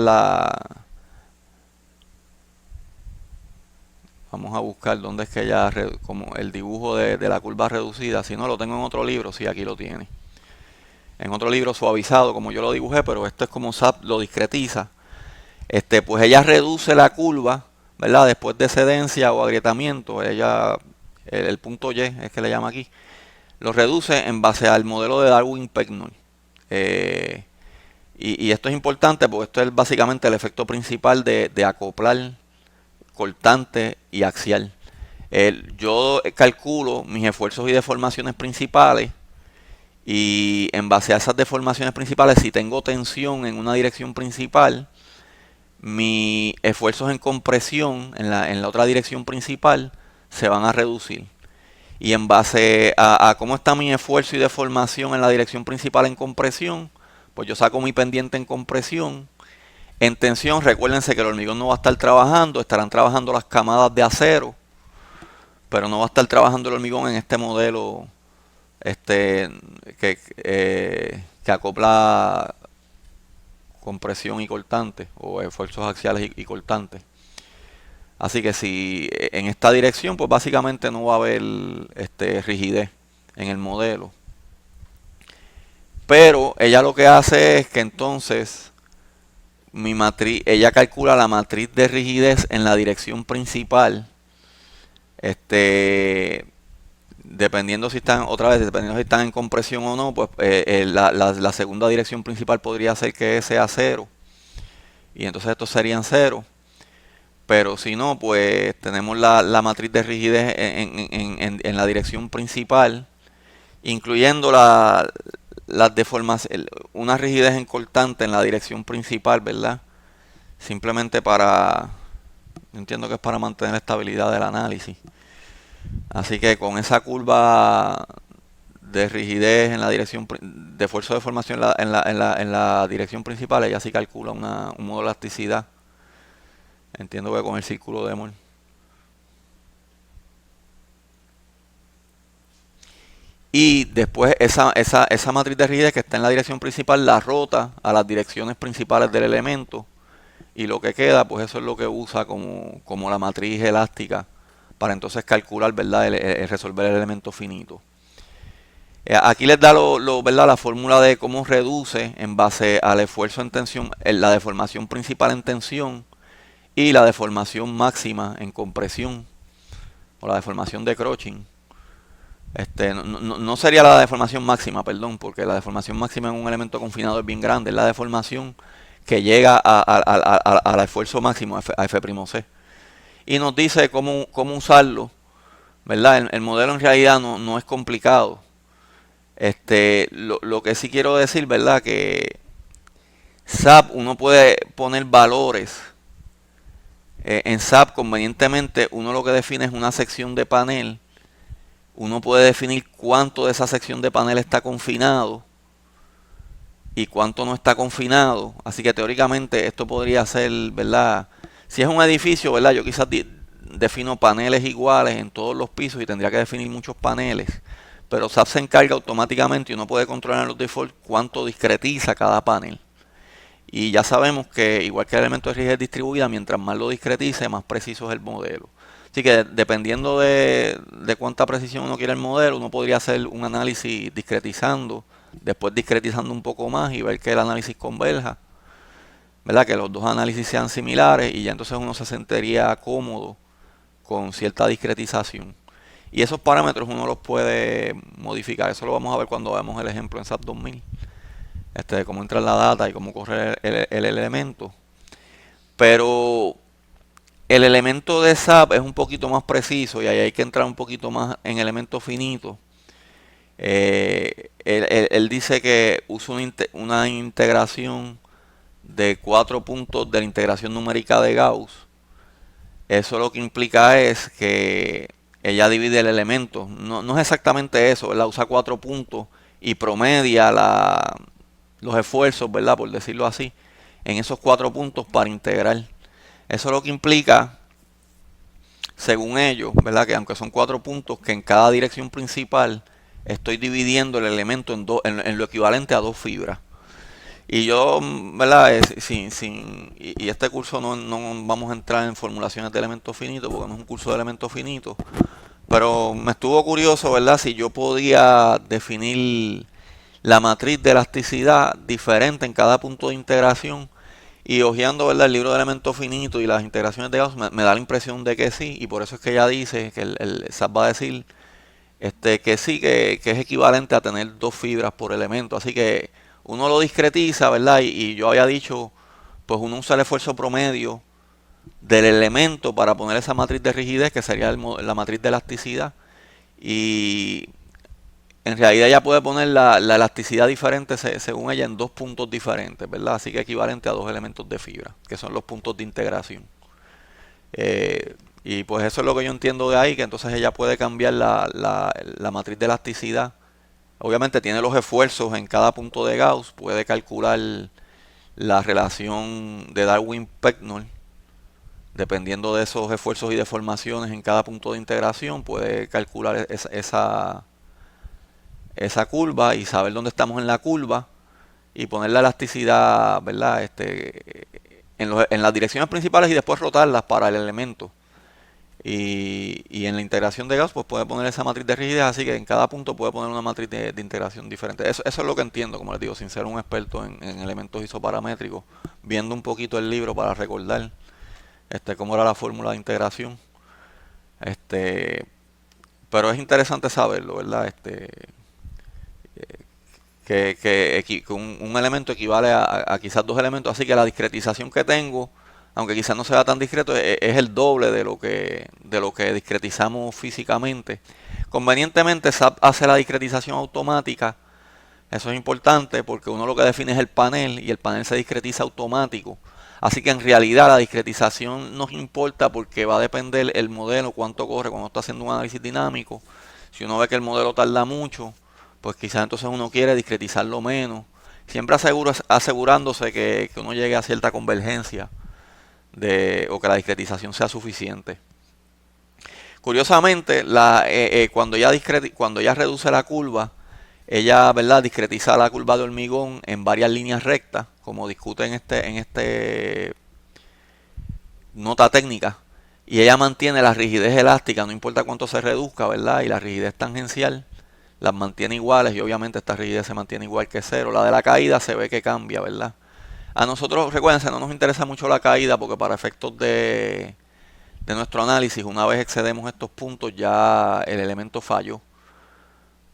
vamos a buscar dónde es que ya, como el dibujo de la curva reducida, si no lo tengo en otro libro, sí, aquí lo tiene. En otro libro suavizado, como yo lo dibujé, pero esto es como SAP lo discretiza. Pues ella reduce la curva, ¿verdad? Después de cedencia o agrietamiento, el punto Y es que le llama aquí, lo reduce en base al modelo de Darwin-Pegnon. Y esto es importante porque esto es básicamente el efecto principal de acoplar cortante y axial. Yo calculo mis esfuerzos y deformaciones principales, y en base a esas deformaciones principales, si tengo tensión en una dirección principal, mis esfuerzos en compresión en la otra dirección principal se van a reducir. Y en base a cómo está mi esfuerzo y deformación en la dirección principal en compresión, pues yo saco mi pendiente en compresión. En tensión, recuérdense que el hormigón no va a estar trabajando, estarán trabajando las camadas de acero, pero no va a estar trabajando el hormigón en este modelo que acopla compresión y cortante, o esfuerzos axiales y cortantes. Así que si en esta dirección, pues básicamente no va a haber rigidez en el modelo. Pero ella lo que hace es que entonces ella calcula la matriz de rigidez en la dirección principal. Dependiendo si están en compresión o no, pues la segunda dirección principal podría ser que sea 0. Y entonces estos serían 0. Pero si no, pues tenemos la matriz de rigidez en la dirección principal, incluyendo las deformaciones, una rigidez en cortante en la dirección principal, ¿verdad? Simplemente entiendo que es para mantener la estabilidad del análisis. Así que con esa curva de rigidez en la dirección, de esfuerzo de deformación en la dirección principal, ella sí calcula un modo de elasticidad. Entiendo que con el círculo de Moore. Y después esa matriz de rigidez que está en la dirección principal la rota a las direcciones principales del elemento. Y lo que queda, pues eso es lo que usa como la matriz elástica para entonces calcular, ¿verdad? Resolver el elemento finito. Aquí les da ¿verdad? La fórmula de cómo reduce en base al esfuerzo en tensión, la deformación principal en tensión y la deformación máxima en compresión, o la deformación de Crochin. No sería la deformación máxima, perdón, porque la deformación máxima en un elemento confinado es bien grande, es la deformación que llega al esfuerzo máximo, a F''C. Y nos dice cómo usarlo, ¿verdad? El modelo en realidad no es complicado. Lo que sí quiero decir, ¿verdad? Que SAP uno puede poner valores. En SAP convenientemente uno lo que define es una sección de panel. Uno puede definir cuánto de esa sección de panel está confinado y cuánto no está confinado. Así que teóricamente esto podría ser, ¿verdad? Si es un edificio, ¿verdad? Yo quizás defino paneles iguales en todos los pisos y tendría que definir muchos paneles. Pero SAP se encarga automáticamente y uno puede controlar en los default cuánto discretiza cada panel. Y ya sabemos que igual que el elemento de rigidez distribuida, mientras más lo discretice, más preciso es el modelo. Así que dependiendo de cuánta precisión uno quiere el modelo, uno podría hacer un análisis discretizando, después discretizando un poco más y ver que el análisis converja, ¿verdad? Que los dos análisis sean similares y ya entonces uno se sentiría cómodo con cierta discretización. Y esos parámetros uno los puede modificar. Eso lo vamos a ver cuando veamos el ejemplo en SAP 2000. De cómo entra la data y cómo corre el elemento. Pero el elemento de SAP es un poquito más preciso y ahí hay que entrar un poquito más en elementos finitos. Él dice que usa una integración de 4 puntos de la integración numérica de Gauss. Eso lo que implica es que ella divide el elemento. No es exactamente eso, ¿verdad? Usa 4 puntos y promedia los esfuerzos, ¿verdad? Por decirlo así, en esos 4 puntos para integrar. Eso lo que implica, según ellos, ¿verdad? Que aunque son 4 puntos, que en cada dirección principal estoy dividiendo el elemento en lo equivalente a 2 fibras. Y yo, ¿verdad? Y este curso no vamos a entrar en formulaciones de elementos finitos, porque no es un curso de elementos finitos. Pero me estuvo curioso, ¿verdad? Si yo podía definir la matriz de elasticidad diferente en cada punto de integración. Y hojeando, ¿verdad? El libro de elementos finitos y las integraciones de Gauss me da la impresión de que sí. Y por eso es que ella dice que el SAP va a decir que sí, que es equivalente a tener 2 fibras por elemento. Así que uno lo discretiza, ¿verdad? Y yo había dicho, pues uno usa el esfuerzo promedio del elemento para poner esa matriz de rigidez, que sería la matriz de elasticidad. Y en realidad ella puede poner la elasticidad diferente según ella en 2 puntos diferentes, ¿verdad? Así que equivalente a 2 elementos de fibra, que son los puntos de integración. Y pues eso es lo que yo entiendo de ahí, que entonces ella puede cambiar la matriz de elasticidad. Obviamente tiene los esfuerzos en cada punto de Gauss, puede calcular la relación de Darwin-Pecknold, dependiendo de esos esfuerzos y deformaciones en cada punto de integración, puede calcular esa curva y saber dónde estamos en la curva y poner la elasticidad, ¿verdad? En las direcciones principales y después rotarlas para el elemento. Y en la integración de Gauss pues puede poner esa matriz de rigidez, así que en cada punto puede poner una matriz de integración diferente. Eso es lo que entiendo, como les digo, sin ser un experto en elementos isoparamétricos, viendo un poquito el libro para recordar cómo era la fórmula de integración. Pero es interesante saberlo, ¿verdad? Que un elemento equivale a quizás 2 elementos, así que la discretización que tengo, aunque quizás no sea tan discreto, es el doble de lo que discretizamos físicamente. Convenientemente SAP hace la discretización automática. Eso es importante porque uno lo que define es el panel y el panel se discretiza automático. Así que en realidad la discretización nos importa porque va a depender el modelo, cuánto corre cuando está haciendo un análisis dinámico. Si uno ve que el modelo tarda mucho, pues quizás entonces uno quiere discretizarlo menos. Siempre asegurándose que uno llegue a cierta convergencia o que la discretización sea suficiente. Curiosamente, cuando ella reduce la curva, ella, ¿verdad?, discretiza la curva de hormigón en varias líneas rectas, como discute en este nota técnica, y ella mantiene la rigidez elástica, no importa cuánto se reduzca, ¿verdad? Y la rigidez tangencial las mantiene iguales y obviamente esta rigidez se mantiene igual que cero. La de la caída se ve que cambia, ¿verdad? A nosotros, recuérdense, no nos interesa mucho la caída porque para efectos de nuestro análisis, una vez excedemos estos puntos ya el elemento falló.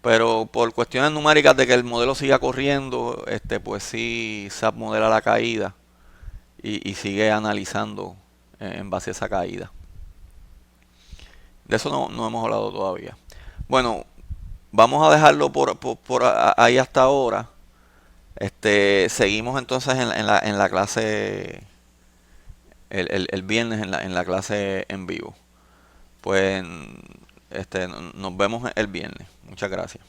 Pero por cuestiones numéricas de que el modelo siga corriendo, pues sí SAP modela la caída y sigue analizando en base a esa caída. De eso no hemos hablado todavía. Bueno, vamos a dejarlo ahí hasta ahora. Seguimos entonces en la clase el viernes en la clase en vivo. Pues nos vemos el viernes. Muchas gracias.